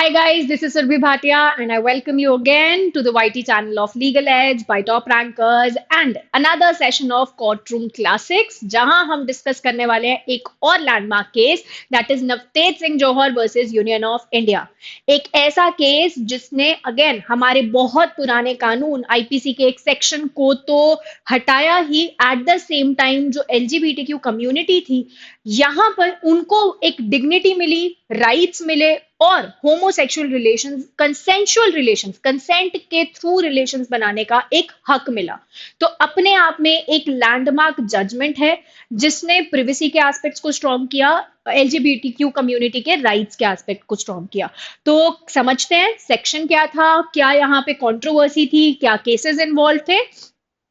Hi guys, this is Surbhi Bhatia and I welcome you again to the YT channel of Legal Edge by Top Rankers and another session of Courtroom Classics जहां हम discuss करने वाले हैं एक और landmark case that is Navtej Singh Johar versus Union of India. एक ऐसा case जिसने अगेन हमारे बहुत पुराने कानून आईपीसी के एक सेक्शन को तो हटाया ही, एट द सेम टाइम जो एलजीबीटीक्यू कम्युनिटी थी यहां पर उनको एक डिग्निटी मिली, राइट्स मिले और homosexual relations, consensual relations, consent के थ्रू रिलेशंस बनाने का एक हक मिला। तो अपने आप में एक लैंडमार्क जजमेंट है जिसने प्रिवेसी के एस्पेक्ट्स को स्ट्रॉन्ग किया, एलजीबीटीक्यू कम्युनिटी के राइट्स के एस्पेक्ट को स्ट्रॉन्ग किया। तो समझते हैं सेक्शन क्या था, क्या यहाँ पे कंट्रोवर्सी थी, क्या केसेस इन्वॉल्व थे।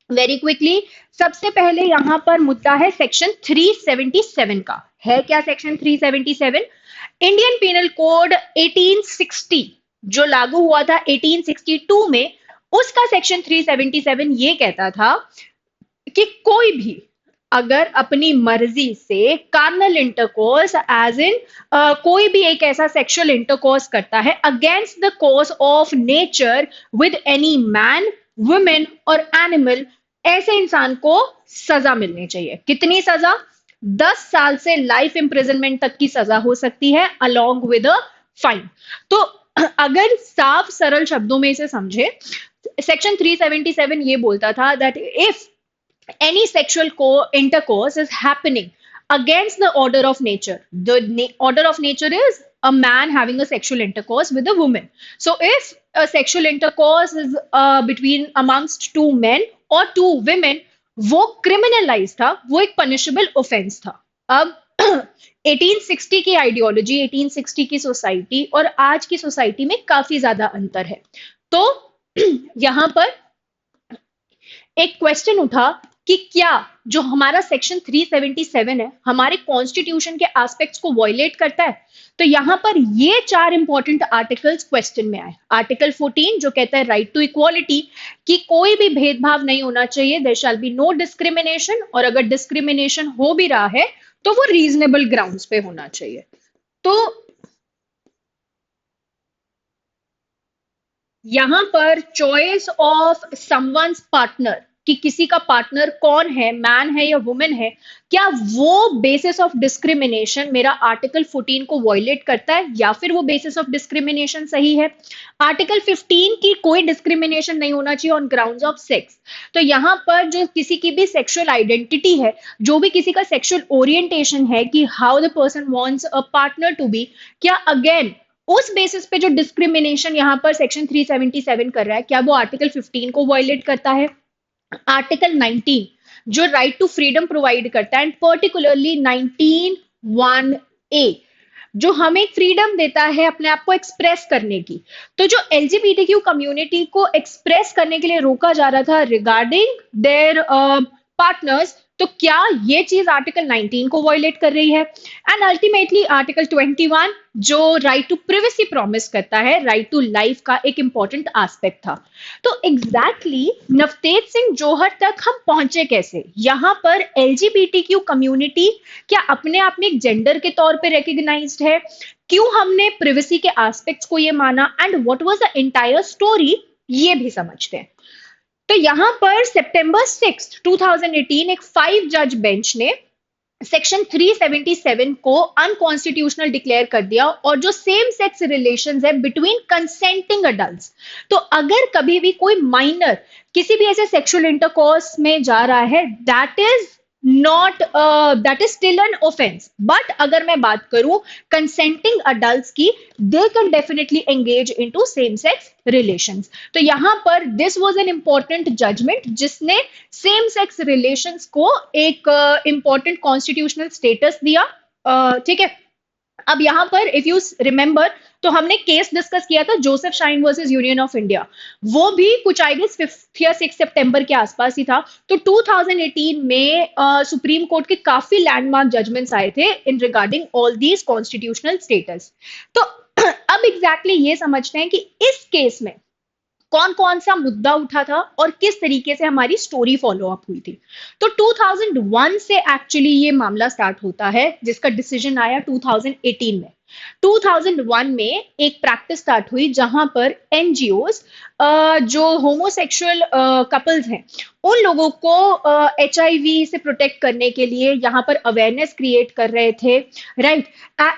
वेरी क्विकली, सबसे पहले यहां पर मुद्दा है सेक्शन 377 का। है क्या सेक्शन 377? इंडियन पीनल कोड 1860 जो लागू हुआ था 1862 में, उसका सेक्शन 377 ये कहता था कि कोई भी अगर अपनी मर्जी से कार्नल इंटरकोर्स एज इन कोई भी एक ऐसा सेक्सुअल इंटरकोर्स करता है against the course of nature with any man, women और एनिमल, ऐसे इंसान को सजा मिलनी चाहिए। कितनी सजा? 10 साल से लाइफ इंप्रिजनमेंट तक की सजा हो सकती है अलोंग विद अ फाइन। तो अगर साफ सरल शब्दों में इसे समझे, सेक्शन 377 ये बोलता था that if any sexual intercourse is happening against the order of nature. The order of nature is a man having a sexual intercourse with a woman. So if a sexual intercourse is between amongst two men or two women, वो criminalized था, वो एक punishable offense था। अब 1860 की ideology, 1860 की society और आज की सोसाइटी में काफी ज्यादा अंतर है। तो यहां पर एक क्वेश्चन उठा कि क्या जो हमारा सेक्शन 377 है हमारे कॉन्स्टिट्यूशन के एस्पेक्ट्स को वायलेट करता है। तो यहां पर ये 4 इंपॉर्टेंट आर्टिकल्स क्वेश्चन में आए। आर्टिकल 14 जो कहता है राइट टू इक्वालिटी, कि कोई भी भेदभाव नहीं होना चाहिए, there shall be no discrimination, और अगर डिस्क्रिमिनेशन हो भी रहा है तो वो रीजनेबल ग्राउंड्स पे होना चाहिए। तो यहां पर चॉइस ऑफ समवंस पार्टनर, कि किसी का पार्टनर कौन है, मैन है या वुमेन है, क्या वो बेसिस ऑफ डिस्क्रिमिनेशन मेरा आर्टिकल 14 को वायलेट करता है या फिर वो बेसिस ऑफ डिस्क्रिमिनेशन सही है। आर्टिकल 15 की कोई डिस्क्रिमिनेशन नहीं होना चाहिए ऑन ग्राउंड्स ऑफ सेक्स। तो यहां पर जो किसी की भी सेक्सुअल आइडेंटिटी है, जो भी किसी का सेक्सुअल ओरिएंटेशन है कि how the person wants a partner to be, क्या अगेन उस बेसिस पे जो डिस्क्रिमिनेशन यहां पर सेक्शन 377 कर रहा है, क्या वो आर्टिकल 15 को वायलेट करता है। आर्टिकल 19 जो राइट टू फ्रीडम प्रोवाइड करता है, एंड पर्टिकुलरली 19(1)(a) जो हमें फ्रीडम देता है अपने आप को एक्सप्रेस करने की। तो जो एलजीबीटीक्यू कम्युनिटी को एक्सप्रेस करने के लिए रोका जा रहा था रिगार्डिंग देयर पार्टनर्स, तो क्या ये चीज आर्टिकल 19 को वायलेट कर रही है। एंड अल्टीमेटली आर्टिकल 21 जो राइट टू प्रिवेसी प्रॉमिस करता है, राइट टू लाइफ का एक इंपॉर्टेंट एस्पेक्ट था। तो एग्जैक्टली नवतेज सिंह जौहर तक हम पहुंचे कैसे। यहां पर एलजीबीटीक्यू कम्युनिटी क्या अपने आप में एक जेंडर के तौर पे रिकग्नाइज्ड है, क्यों हमने प्रिवेसी के एस्पेक्ट्स को ये माना, and what was the entire story, ये भी समझते हैं। तो यहां पर सितंबर 6, 2018 एक 5 जज बेंच ने सेक्शन 377 को अनकॉन्स्टिट्यूशनल डिक्लेयर कर दिया, और जो सेम सेक्स रिलेशंस है बिटवीन कंसेंटिंग अडल्ट्स, तो अगर कभी भी कोई माइनर किसी भी ऐसे सेक्सुअल इंटरकोर्स में जा रहा है, that is still an offence. But अगर मैं बात करूं कंसेंटिंग अडल्ट्स की, they can definitely engage into same sex relations. तो यहां पर this was an important judgement जिसने सेम सेक्स रिलेशंस को एक इंपॉर्टेंट कॉन्स्टिट्यूशनल स्टेटस दिया। ठीक है। अब यहां पर इफ यू रिमेंबर, तो हमने केस डिस्कस किया था Joseph shine versus Union of India, वो भी कुछ आई गेस 5 या 6 सितंबर के आसपास ही था। तो 2018 में सुप्रीम कोर्ट के काफी लैंडमार्क जजमेंट्स आए थे इन regarding all these constitutional status. तो अब एग्जैक्टली ये समझते हैं कि इस केस में कौन कौन सा मुद्दा उठा था और किस तरीके से हमारी स्टोरी फॉलो अप हुई थी। तो 2001 से एक्चुअली ये मामला स्टार्ट होता है जिसका डिसीजन आया 2018 में। 2001 में एक प्रैक्टिस स्टार्ट हुई जहां पर एनजीओज जो होमोसेक्सुअल कपल्स हैं उन लोगों को एचआईवी से प्रोटेक्ट करने के लिए यहाँ पर अवेयरनेस क्रिएट कर रहे थे, राइट।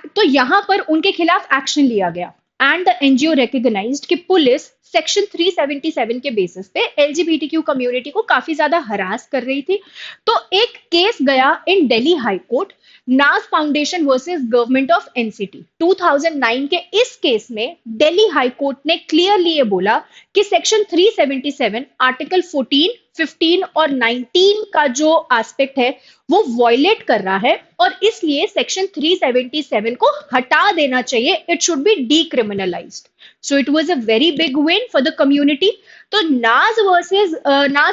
तो यहाँ पर उनके खिलाफ एक्शन लिया गया एंड द एनजीओ रिकॉग्नाइज्ड कि पुलिस सेक्शन 377 के बेसिस पे एलजीबीटीक्यू कम्युनिटी को काफी ज्यादा हरास कर रही थी। तो एक केस गया इन दिल्ली हाई कोर्ट, नाज foundation versus government of NCT. 2009 के इस केस में दिल्ली हाई कोर्ट ने क्लियरली ये बोला कि सेक्शन 377 आर्टिकल 14, 15 और 19 का जो एस्पेक्ट है वो वॉयलेट कर रहा है और इसलिए सेक्शन 377 को हटा देना चाहिए। It should be decriminalized. So it was a very big win for the community. तो Naz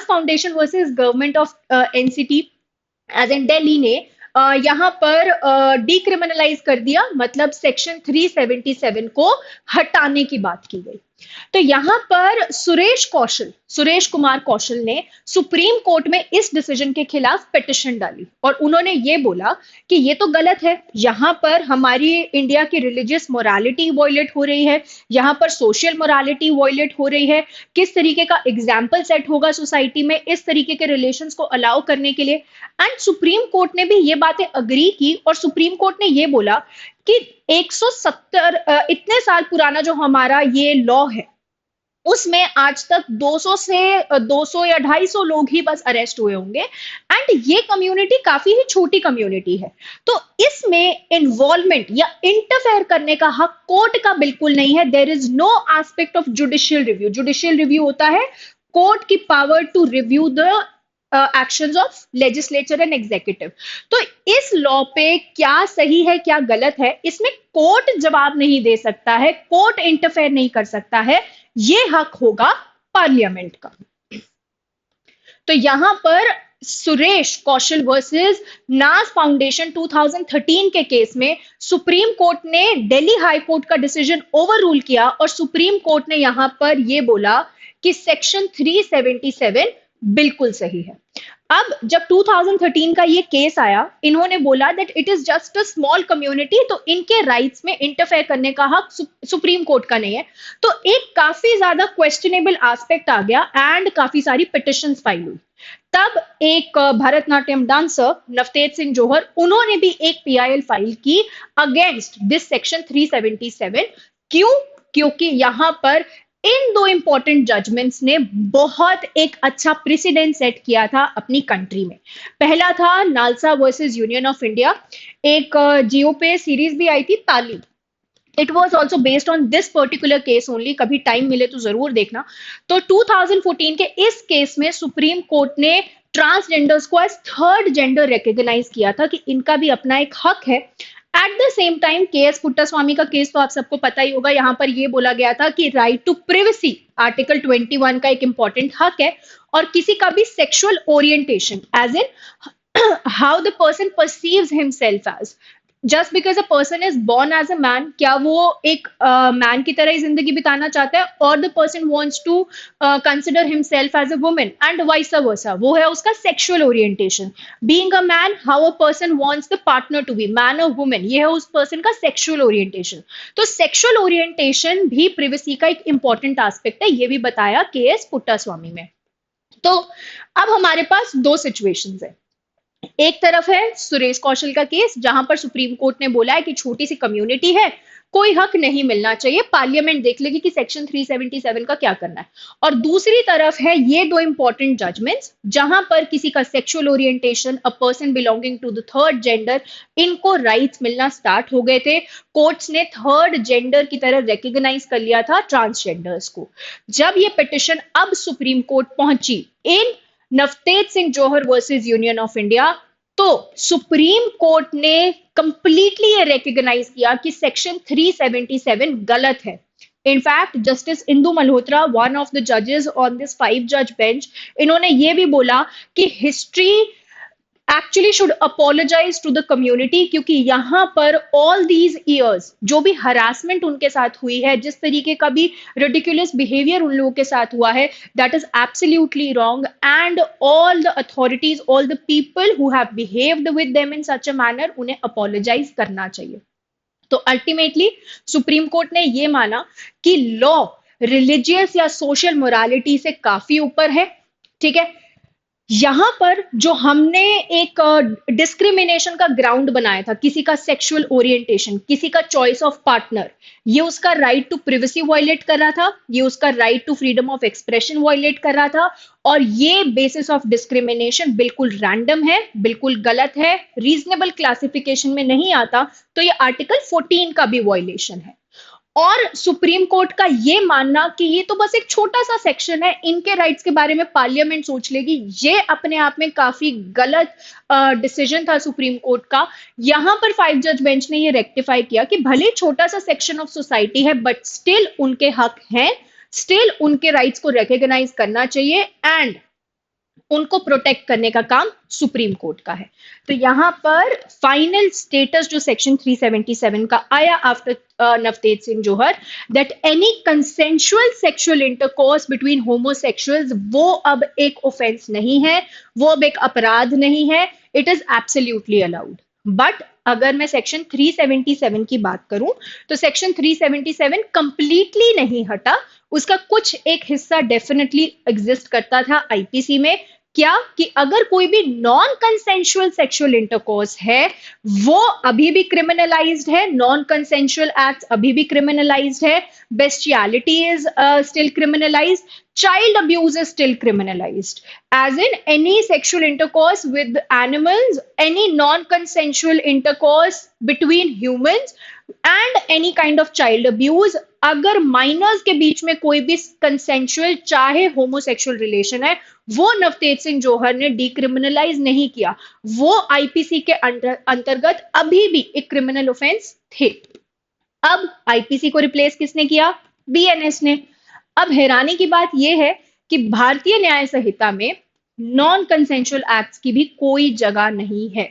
foundation versus government of NCT as in Delhi ने यहाँ पर डीक्रिमिनलाइज कर दिया, मतलब सेक्शन 377 को हटाने की बात की गई। तो यहाँ पर सुरेश कुमार कौशल ने सुप्रीम कोर्ट में इस डिसीजन के खिलाफ पिटिशन डाली और उन्होंने ये बोला कि ये तो गलत है, यहाँ पर हमारी इंडिया की रिलीजियस मोरालिटी वॉयलेट हो रही है, यहाँ पर सोशल मोरालिटी वॉयलेट हो रही है। किस तरीके का एग्जाम्पल सेट होगा सोसाइटी में इस तरीके के रिलेशंस को अलाउ करने के लिए। एंड सुप्रीम कोर्ट ने भी ये बातें अग्री की और सुप्रीम कोर्ट ने ये बोला कि 170 इतने साल पुराना जो हमारा ये लॉ है उसमें आज तक 200 से 200 या 250 लोग ही बस अरेस्ट हुए होंगे एंड ये कम्युनिटी काफी ही छोटी कम्युनिटी है। तो इसमें इन्वॉल्वमेंट या इंटरफेयर करने का हक कोर्ट का बिल्कुल नहीं है। There is no aspect of judicial review. Judicial review होता है कोर्ट की power to review the actions of legislature and executive. तो इस लॉ पे क्या सही है क्या गलत है इसमें कोर्ट जवाब नहीं दे सकता है, कोर्ट इंटरफेयर नहीं कर सकता है, ये हक होगा पार्लियामेंट का। तो यहां पर सुरेश कौशल वर्सेस नाज फाउंडेशन 2013 के केस में सुप्रीम कोर्ट ने दिल्ली हाई कोर्ट का डिसीजन ओवर रूल किया और सुप्रीम कोर्ट ने यहां पर यह बोला कि सेक्शन 377 बिल्कुल सही है। अब जब 2013 का ये केस आया, इन्होंने बोला that it is just a small community, तो इनके राइट्स में इंटरफेयर करने का हक सुप्रीम कोर्ट का नहीं है। तो एक काफी ज्यादा क्वेश्चनेबल एस्पेक्ट आ गया एंड काफी सारी पिटिशंस फाइल हुई। तब एक भरतनाट्यम डांसर नवतेज सिंह जौहर, उन्होंने भी एक पीआईएल फाइल की अगेंस्ट दिस सेक्शन 377। क्यों? क्योंकि यहां पर इन दो इंपॉर्टेंट जजमेंट्स ने बहुत एक अच्छा प्रेसिडेंट सेट किया था अपनी कंट्री में। पहला था NALSA versus Union of India, एक जियो पे सीरीज भी आई थी ताली। It was also based on this particular case only, कभी टाइम मिले तो जरूर देखना। तो 2014 के इस केस में सुप्रीम कोर्ट ने ट्रांसजेंडर्स को एज थर्ड जेंडर रिकॉग्नाइज किया था कि इनका भी अपना एक हक है। At the same time KS. Puttaswamy का केस तो आप सबको पता ही होगा। यहां पर यह बोला गया था कि राइट टू प्रिवेसी आर्टिकल 21 का एक इंपॉर्टेंट हक है और किसी का भी sexual orientation as in how the person perceives himself as, just because a person is born as a man, क्या वो एक मैन की तरह ही जिंदगी बिताना चाहता है और the person wants to consider himself as a woman and vice versa, वो है उसका sexual orientation. Being a man, how a person wants the partner to be man और वुमन, ये है उस पर्सन का सेक्सुअल ओरिएंटेशन। तो सेक्सुअल ओरिएंटेशन भी प्रिवेसी का एक इंपॉर्टेंट एस्पेक्ट है, ये भी बताया के.एस. पुट्टास्वामी में। तो अब हमारे पास दो सिचुएशंस है। एक तरफ है सुरेश कौशल का केस जहां पर सुप्रीम कोर्ट ने बोला है कि छोटी सी कम्युनिटी है, कोई हक नहीं मिलना चाहिए, पार्लियामेंट देख लेगी कि सेक्शन 377 का क्या करना है। और दूसरी तरफ है ये दो इंपॉर्टेंट जजमेंट्स जहां पर किसी का sexual orientation, a person belonging to the third gender, इनको राइट्स मिलना स्टार्ट हो गए थे। कोर्ट्स ने थर्ड जेंडर की तरह रिकॉग्नाइज कर लिया था ट्रांसजेंडर्स को। जब ये पिटिशन अब सुप्रीम कोर्ट पहुंची in Navtej Singh Johar versus Union of India, तो सुप्रीम कोर्ट ने कंप्लीटली ये रिकॉग्नाइज किया कि सेक्शन 377 गलत है। In fact justice Indu Malhotra, one of the जजेस ऑन दिस 5 जज बेंच, इन्होंने ये भी बोला कि history actually should apologise to the community, क्योंकि यहां पर ऑल दीज ईयर्स जो भी हरासमेंट उनके साथ हुई है, जिस तरीके का भी रिडिकुलस बिहेवियर उन लोगों के साथ हुआ है, that is absolutely wrong and all the authorities, all the people who have behaved with them in such a manner, उन्हें अपोलोजाइज करना चाहिए। तो अल्टीमेटली सुप्रीम कोर्ट ने ये माना कि लॉ रिलीजियस या सोशल मोरालिटी से काफी ऊपर है। ठीक है, यहां पर जो हमने एक डिस्क्रिमिनेशन का ग्राउंड बनाया था, किसी का सेक्सुअल ओरिएंटेशन, किसी का चॉइस ऑफ पार्टनर, ये उसका राइट टू प्रिवेसी वायलेट कर रहा था, ये उसका right to freedom of expression violate कर रहा था, और ये बेसिस ऑफ डिस्क्रिमिनेशन बिल्कुल रैंडम है, बिल्कुल गलत है, रीजनेबल क्लासिफिकेशन में नहीं आता, तो ये आर्टिकल 14 का भी वायलेशन है। और सुप्रीम कोर्ट का ये मानना कि ये तो बस एक छोटा सा सेक्शन है, इनके राइट्स के बारे में पार्लियामेंट सोच लेगी, ये अपने आप में काफी गलत डिसीजन था सुप्रीम कोर्ट का। यहां पर 5 जज बेंच ने ये रेक्टिफाई किया कि भले छोटा सा सेक्शन ऑफ सोसाइटी है, बट स्टिल उनके हक हैं, स्टिल उनके राइट्स को रिकॉग्नाइज करना चाहिए, एंड उनको प्रोटेक्ट करने का काम सुप्रीम कोर्ट का है। तो यहां पर फाइनल स्टेटस जो सेक्शन 377 का आया after Navtej Singh Johar, that any consensual sexual intercourse between homosexuals, वो अब एक ऑफेंस नहीं है, वो अब एक अपराध नहीं है, it is absolutely allowed. But अगर मैं सेक्शन 377 की बात करूं, तो सेक्शन 377 कंप्लीटली नहीं हटा, उसका कुछ एक हिस्सा डेफिनेटली एग्जिस्ट करता था आईपीसी में। क्या कि अगर कोई भी नॉन कंसेंशुअल सेक्सुअल इंटरकोर्स है, वो अभी भी क्रिमिनलाइज्ड है, नॉन कंसेंशुअल एक्ट अभी भी क्रिमिनलाइज्ड है, bestiality is still criminalised, child abuse is still criminalized, as in any sexual intercourse with animals, any non-consensual intercourse between humans, and any kind of child abuse। अगर miners के बीच में कोई भी consensual चाहे homosexual relation है, वो नवतेज सिंह जोहर ने decriminalise नहीं किया, वो आईपीसी के अंतर्गत अभी भी एक क्रिमिनल ऑफेंस थे। अब आईपीसी को रिप्लेस किसने किया? बीएनएस ने। अब हैरानी की बात यह है कि भारतीय न्याय संहिता में नॉन कंसेंशुअल एक्ट्स की भी कोई जगह नहीं है।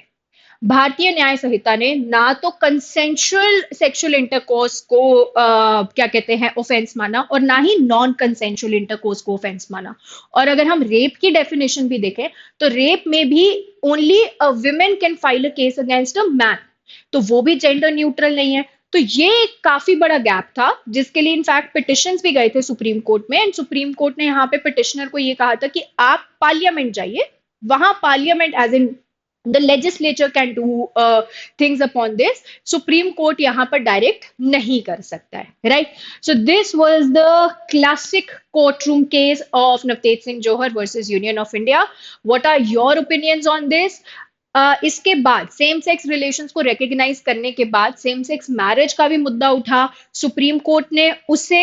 भारतीय न्याय संहिता ने ना तो कंसेंशुअल सेक्सुअल इंटरकोर्स को क्या कहते हैं ऑफेंस माना, और ना ही नॉन कंसेंशुअल इंटरकोर्स को ऑफेंस माना। और अगर हम रेप की डेफिनेशन भी देखें, तो रेप में भी only a women can file a case against a man, तो वो भी जेंडर न्यूट्रल नहीं है। तो ये एक काफी बड़ा गैप था, जिसके लिए इनफैक्ट पिटिशंस भी गए थे सुप्रीम कोर्ट में, एंड सुप्रीम कोर्ट ने यहाँ पे पिटिशनर को ये कहा था कि आप पार्लियामेंट जाइए, वहां parliament as in the legislature can do things upon this, supreme court yahan par direct nahi kar sakta hai, right? So this was the classic courtroom case of Navtej Singh Johar versus Union of India. What are your opinions on this? इसके बाद same sex relations को recognise करने के बाद same sex marriage का भी मुद्दा उठा, सुप्रीम कोर्ट ने उसे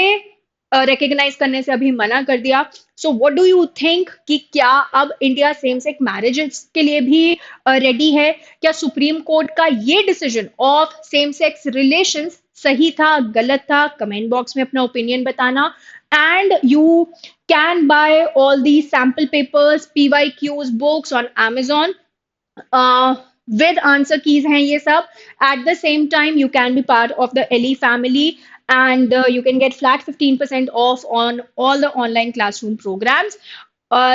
रिकॉग्नाइज करने से अभी मना कर दिया। So what do you think कि क्या अब इंडिया सेम सेक्स मैरिजेस के लिए भी रेडी है? क्या सुप्रीम कोर्ट का ये decision of same sex relations सही था, गलत था? कमेंट बॉक्स में अपना ओपिनियन बताना, and you can buy all the sample papers, PYQs, books on Amazon with answer keys हैं ये सब। At the same time you can be part of the LE family, and you can get flat 15% off on all the online classroom programs.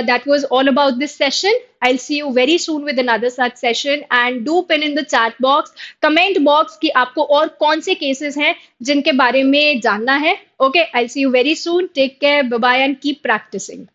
That was all about this session. I'll see you very soon with another such session, and do pin in the chat box, comment box कि आपको और कौन से cases हैं जिनके बारे में जानना है। Okay, I'll see you very soon. Take care, bye bye, and keep practicing.